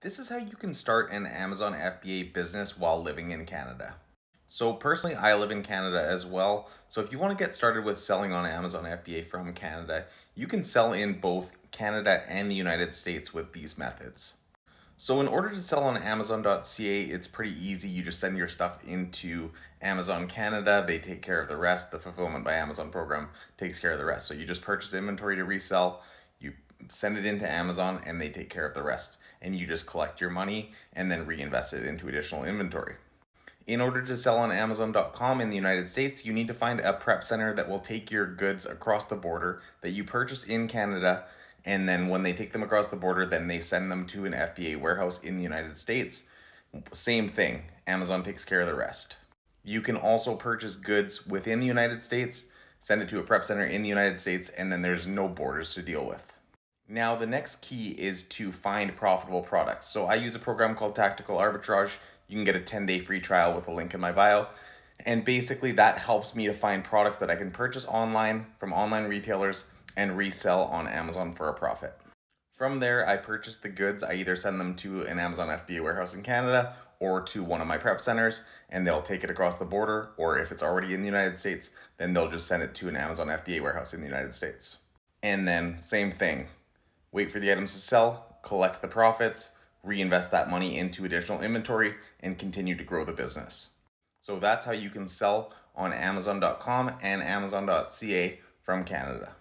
This is how you can start an Amazon FBA business while living in Canada. So, personally, I live in Canada as well. So, if you want to get started with selling on Amazon FBA from Canada, you can sell in both Canada and the United States with these methods. So, in order to sell on Amazon.ca, it's pretty easy. You just send your stuff into Amazon Canada, they take care of the rest. The Fulfillment by Amazon program takes care of the rest. So, you just purchase inventory to resell, you send it into Amazon, and they take care of the rest. And you just collect your money and then reinvest it into additional inventory. In order to sell on Amazon.com in the United States, you need to find a prep center that will take your goods across the border that you purchase in Canada. And then when they take them across the border, then they send them to an FBA warehouse in the United States. Same thing, Amazon takes care of the rest. You can also purchase goods within the United States, send it to a prep center in the United States, and then there's no borders to deal with. Now, the next key is to find profitable products. So I use a program called Tactical Arbitrage. You can get a 10-day free trial with a link in my bio. And basically that helps me to find products that I can purchase online from online retailers and resell on Amazon for a profit. From there, I purchase the goods. I either send them to an Amazon FBA warehouse in Canada or to one of my prep centers, and they'll take it across the border. Or if it's already in the United States, then they'll just send it to an Amazon FBA warehouse in the United States. And then same thing, wait for the items to sell, collect the profits, reinvest that money into additional inventory, and continue to grow the business. So that's how you can sell on Amazon.com and Amazon.ca from Canada.